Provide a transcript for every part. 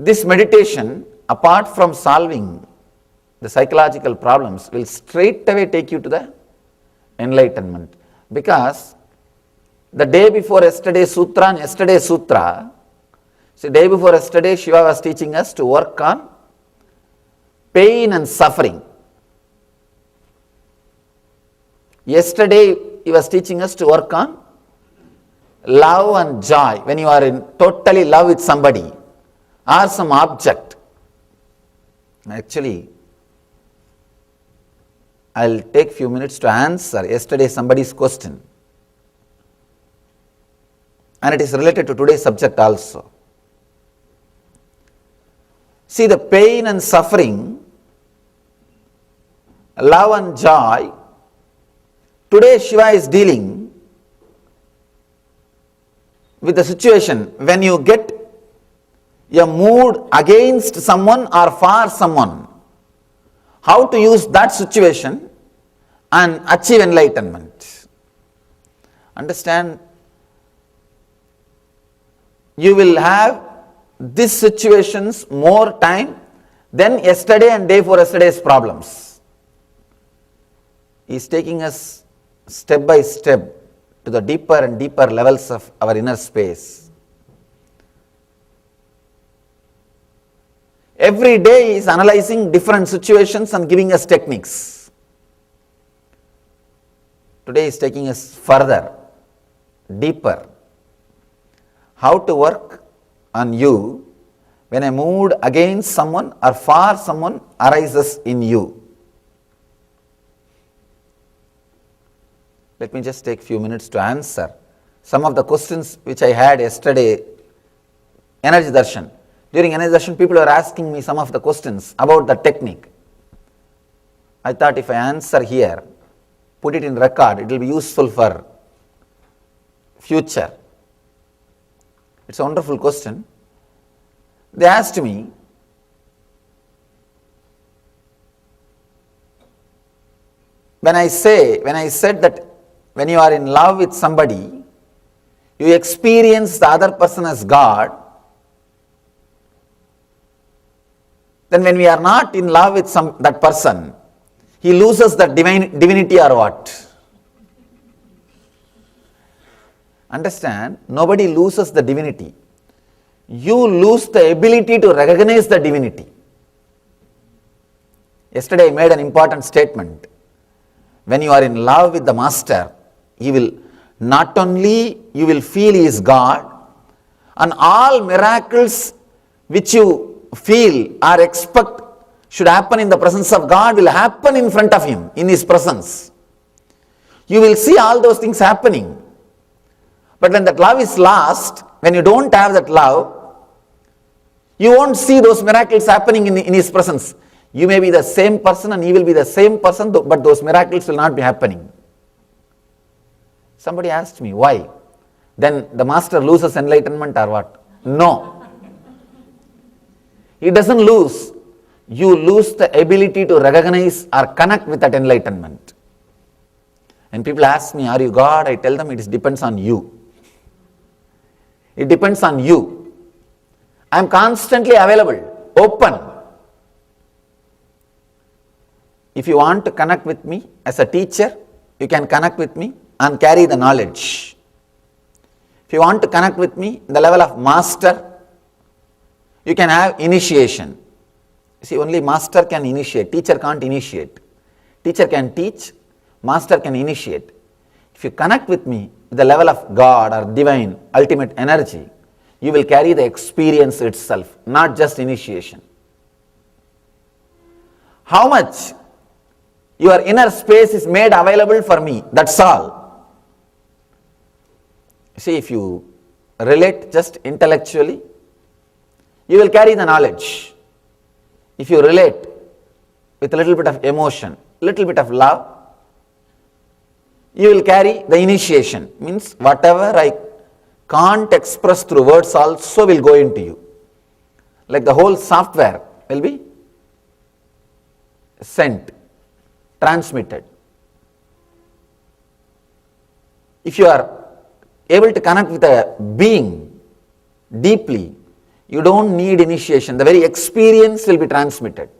This meditation, apart from solving the psychological problems, will straight away take you to the enlightenment. Because the day before yesterday's sutra and yesterday's sutra, see, day before yesterday Shiva was teaching us to work on pain and suffering. Yesterday he was teaching us to work on love and joy. When you are in totally love with somebody or some object. Actually, I'll take few minutes to answer yesterday somebody's question. And it is related to today's subject also. See, the pain and suffering, love and joy, today Shiva is dealing with the situation when you get a mood against someone or for someone, how to use that situation and achieve enlightenment. Understand? You will have these situations more time than yesterday and day before yesterday's problems. He is taking us step by step to the deeper and deeper levels of our inner space. Every day he is analyzing different situations and giving us techniques. Today he is taking us further, deeper. How to work on you when a mood against someone or for someone arises in you. Let me just take few minutes to answer some of the questions which I had yesterday, Energy Darshan. During Energy Darshan, people were asking me some of the questions about the technique. I thought if I answer here, put it in record, it will be useful for future. It's a wonderful question. They asked me, when I said that when you are in love with somebody, you experience the other person as God, then when we are not in love with that person, he loses the divinity or what? Understand, nobody loses the divinity. You lose the ability to recognize the divinity. Yesterday I made an important statement. When you are in love with the master, he will not only you will feel he is God, and all miracles which you feel or expect should happen in the presence of God will happen in front of him, in his presence. You will see all those things happening. But when that love is lost, when you don't have that love, you won't see those miracles happening in his presence. You may be the same person and he will be the same person, but those miracles will not be happening. Somebody asked me, why? Then the master loses enlightenment or what? No. He doesn't lose. You lose the ability to recognize or connect with that enlightenment. And people ask me, are you God? I tell them it depends on you. It depends on you. I am constantly available, open. If you want to connect with me as a teacher, you can connect with me and carry the knowledge. If you want to connect with me in the level of master, you can have initiation. See, only master can initiate, teacher can't initiate. Teacher can teach, master can initiate. If you connect with me at the level of God or divine ultimate energy, you will carry the experience itself, not just initiation. How much your inner space is made available for me, that's all. See, if you relate just intellectually, you will carry the knowledge. If you relate with a little bit of emotion, little bit of love, you will carry the initiation. Means whatever I can't express through words also will go into you. Like the whole software will be sent, transmitted. If you are able to connect with a being deeply, You don't need initiation. The very experience will be transmitted.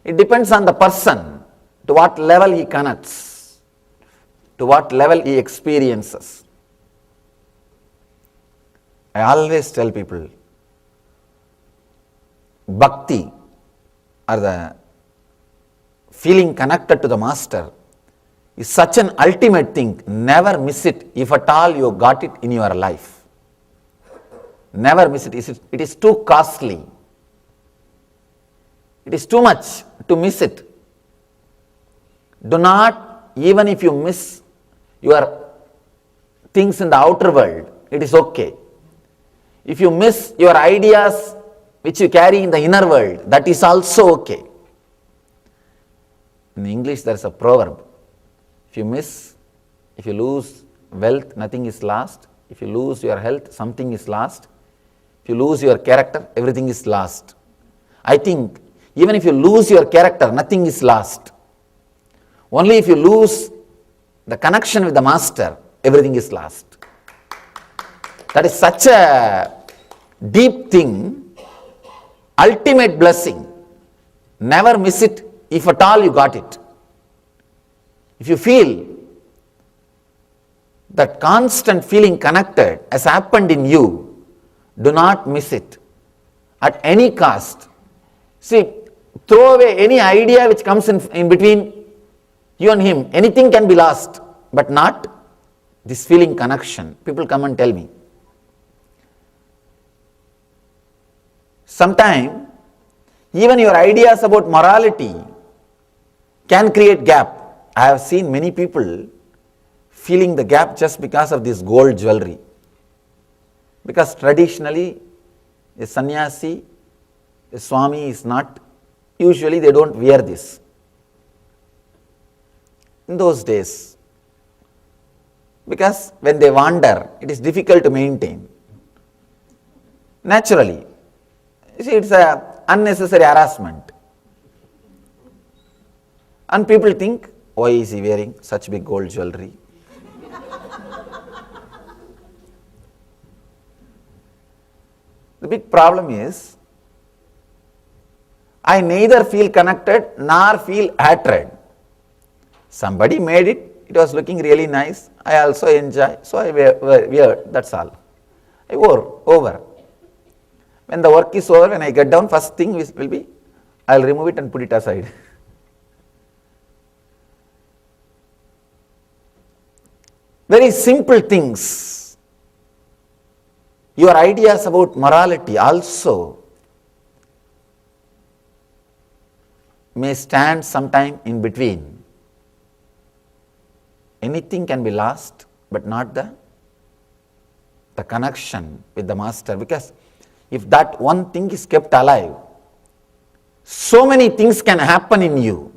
It depends on the person, to what level he connects, to what level he experiences. I always tell people, bhakti, or the feeling connected to the master, is such an ultimate thing. Never miss it if at all you got it in your life. Never miss it. It is too costly. It is too much to miss it. Do not, even if you miss your things in the outer world, it is okay. If you miss your ideas which you carry in the inner world, that is also okay. In English there is a proverb. If you lose wealth, nothing is lost. If you lose your health, something is lost. If you lose your character, everything is lost. I think even if you lose your character, nothing is lost. Only if you lose the connection with the master, everything is lost. That is such a deep thing, ultimate blessing. Never miss it if at all you got it. If you feel that constant feeling connected has happened in you, do not miss it at any cost. See, throw away any idea which comes in between you and him. Anything can be lost, but not this feeling connection. People come and tell me. Sometimes, even your ideas about morality can create gap. I have seen many people feeling the gap just because of this gold jewelry. Because traditionally, a sannyasi, a swami is not, usually they don't wear this. In those days, because when they wander, it is difficult to maintain. Naturally, you see, it's an unnecessary harassment. And people think, why is he wearing such big gold jewelry? The big problem is, I neither feel connected nor feel hatred. Somebody made it, it was looking really nice, I also enjoy, so I wear, that's all. I wore, over. When the work is over, when I get down, first thing will be, I will remove it and put it aside. Very simple things. Your ideas about morality also may stand sometime in between. Anything can be lost, but not the connection with the master. Because if that one thing is kept alive, so many things can happen in you.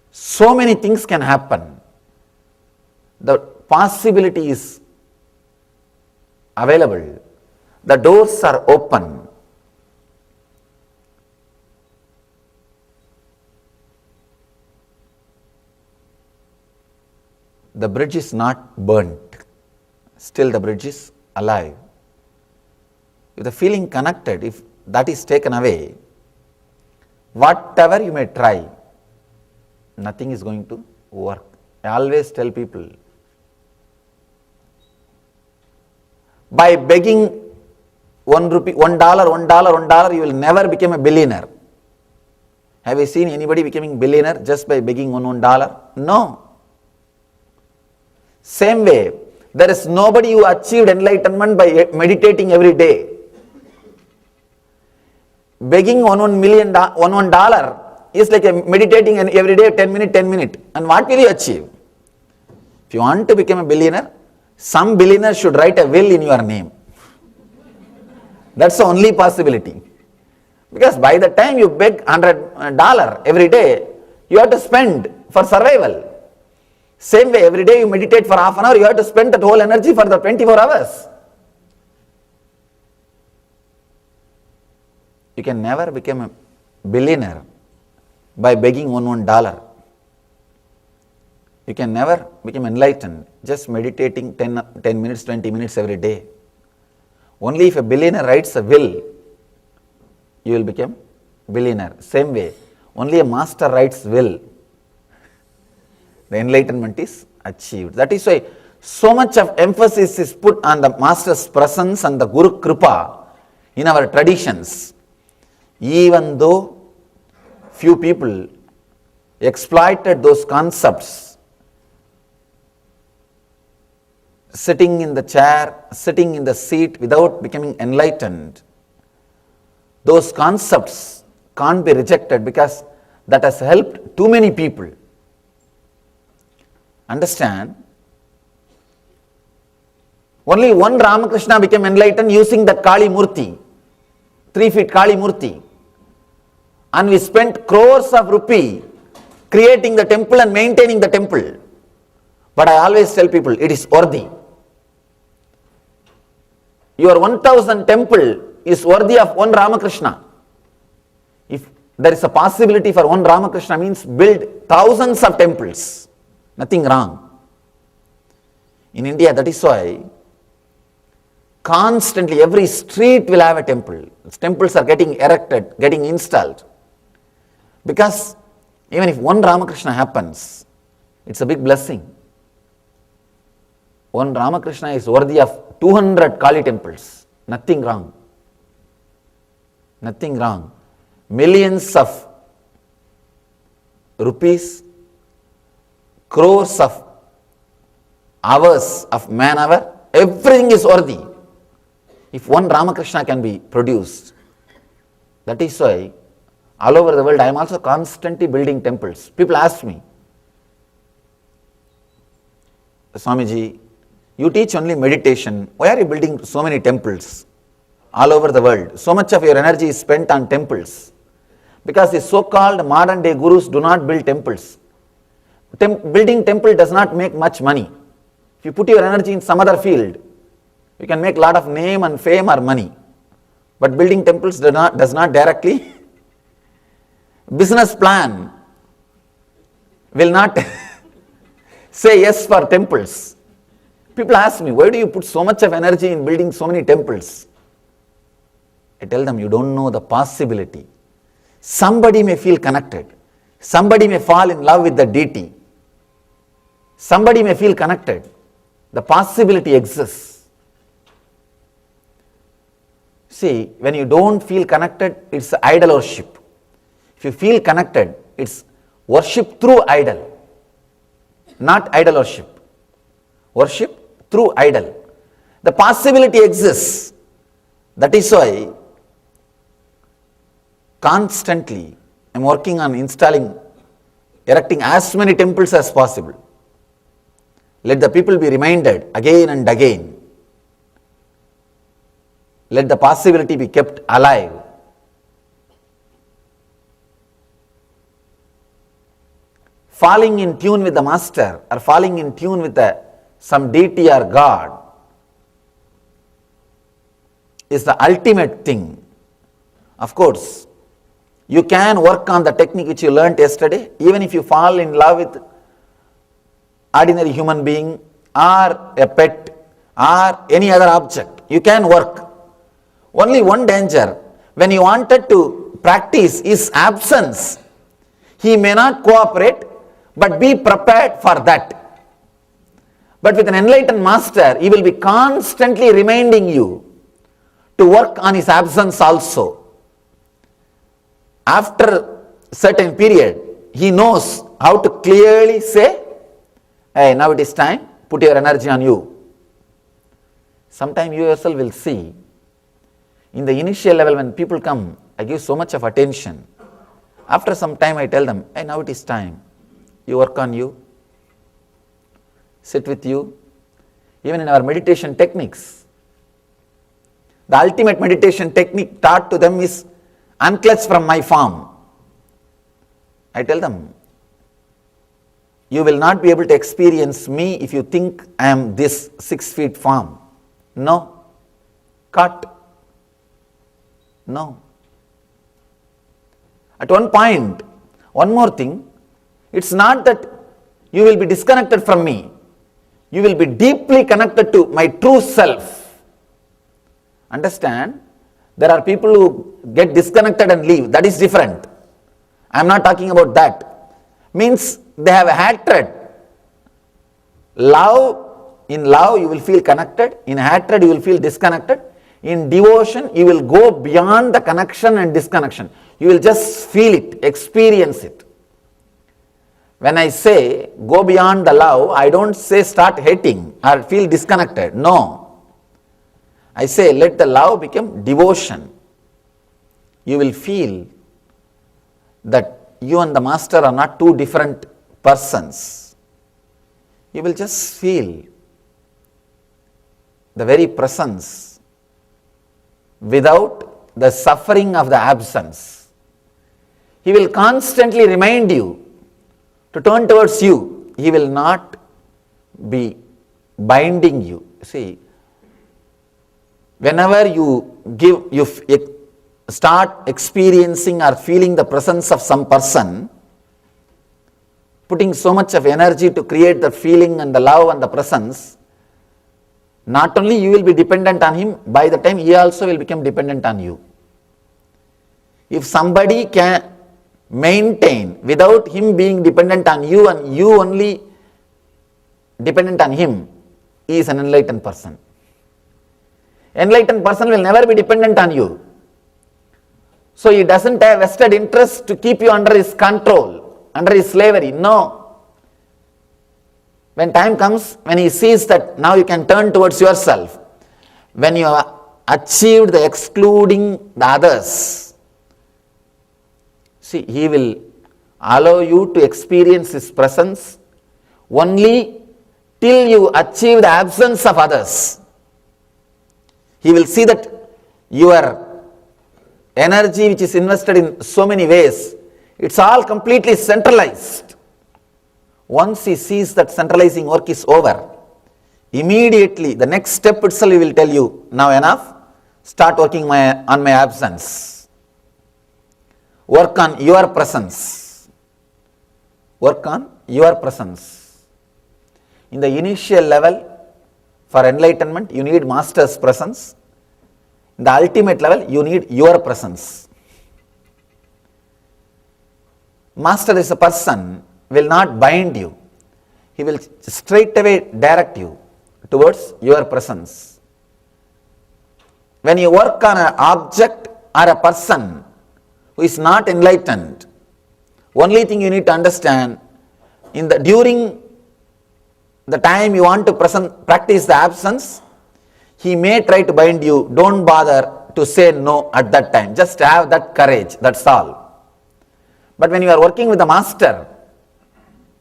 So many things can happen. The possibility is available. The doors are open. The bridge is not burnt. Still the bridge is alive. If the feeling connected, if that is taken away, whatever you may try, nothing is going to work. I always tell people, by begging $1, you will never become a billionaire. Have you seen anybody becoming billionaire just by begging $1? No. Same way, there is nobody who achieved enlightenment by meditating every day. Begging $1 is like meditating every day 10 minutes. And what will you achieve? If you want to become a billionaire, some billionaire should write a will in your name. That's the only possibility. Because by the time you beg $100 every day, you have to spend for survival. Same way, every day you meditate for half an hour, you have to spend that whole energy for the 24 hours. You can never become a billionaire by begging $1. You can never become enlightened just meditating 10 minutes, 20 minutes every day. Only if a billionaire writes a will, you will become billionaire. Same way, only a master writes will, the enlightenment is achieved. That is why so much of emphasis is put on the master's presence and the Guru Kripa in our traditions. Even though few people exploited those concepts, sitting in the chair, sitting in the seat without becoming enlightened, those concepts can't be rejected because that has helped too many people. Understand? Only one Ramakrishna became enlightened using that Kali Murti, 3 feet Kali Murti. And we spent crores of rupee creating the temple and maintaining the temple. But I always tell people, it is worthy. Your 1000 temple is worthy of one Ramakrishna. If there is a possibility for one Ramakrishna, means build thousands of temples. Nothing wrong. In India, that is why constantly every street will have a temple. Temples are getting erected, getting installed. Because even if one Ramakrishna happens, it's a big blessing. One Ramakrishna is worthy of 200 Kali temples. Nothing wrong. Nothing wrong. Millions of rupees, crores of hours of man hour, everything is worthy. If one Ramakrishna can be produced, that is why all over the world I am also constantly building temples. People ask me, Swamiji, you teach only meditation, why are you building so many temples all over the world? So much of your energy is spent on temples. Because the so-called modern day gurus do not build temples. Building temple does not make much money. If you put your energy in some other field, you can make a lot of name and fame or money. But building temples does not directly. Business plan will not say yes for temples. People ask me, why do you put so much of energy in building so many temples? I tell them, you don't know the possibility. Somebody may feel connected. Somebody may fall in love with the deity. Somebody may feel connected. The possibility exists. See, when you don't feel connected, it's idol worship. If you feel connected, it's worship through idol, not idol worship. Worship through idol. The possibility exists. That is why constantly I am working on erecting as many temples as possible. Let the people be reminded again and again. Let the possibility be kept alive. Falling in tune with the master or falling in tune with some deity or God is the ultimate thing. Of course, you can work on the technique which you learnt yesterday, even if you fall in love with ordinary human being or a pet or any other object. You can work. Only one danger, when you wanted to practice his absence, he may not cooperate, but be prepared for that. But with an enlightened master, he will be constantly reminding you to work on his absence also. After a certain period, he knows how to clearly say, hey, now it is time, put your energy on you. Sometime you yourself will see, in the initial level when people come, I give so much of attention. After some time I tell them, hey, now it is time. You work on you, sit with you. Even in our meditation techniques, the ultimate meditation technique taught to them is unclutch from my form. I tell them, you will not be able to experience me if you think I am this 6 feet form. No. Cut. No. At one point, one more thing, it's not that you will be disconnected from me. You will be deeply connected to my true self. Understand? There are people who get disconnected and leave. That is different. I am not talking about that. Means they have a hatred. In love you will feel connected. In hatred you will feel disconnected. In devotion you will go beyond the connection and disconnection. You will just feel it, experience it. When I say go beyond the love, I don't say start hating or feel disconnected. No. I say let the love become devotion. You will feel that you and the master are not two different persons. You will just feel the very presence without the suffering of the absence. He will constantly remind you to turn towards you. He will not be binding you. See, whenever you start experiencing or feeling the presence of some person, putting so much of energy to create the feeling and the love and the presence, not only you will be dependent on him, by the time he also will become dependent on you. If somebody can maintain without him being dependent on you and you only dependent on him, he is an enlightened person. Enlightened person will never be dependent on you. So he doesn't have vested interest to keep you under his control, under his slavery. No. When time comes, when he sees that now you can turn towards yourself, when you have achieved the excluding the others, see, he will allow you to experience his presence only till you achieve the absence of others. He will see that your energy which is invested in so many ways, it's all completely centralized. Once he sees that centralizing work is over, immediately the next step itself he will tell you, now enough, start working on my absence. Work on your presence. Work on your presence. In the initial level, for enlightenment, you need master's presence. In the ultimate level, you need your presence. Master is a person, will not bind you. He will straight away direct you towards your presence. When you work on an object or a person who is not enlightened, only thing you need to understand, during the time you want to practice the absence, he may try to bind you. Don't bother to say no at that time. Just have that courage, that's all. But when you are working with the master,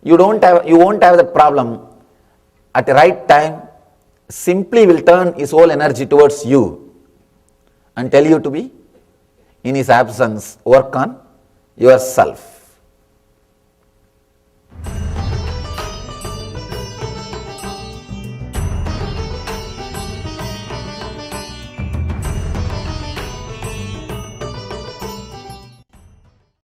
you won't have that problem. At the right time, simply will turn his whole energy towards you and tell you to be in his absence, work on yourself.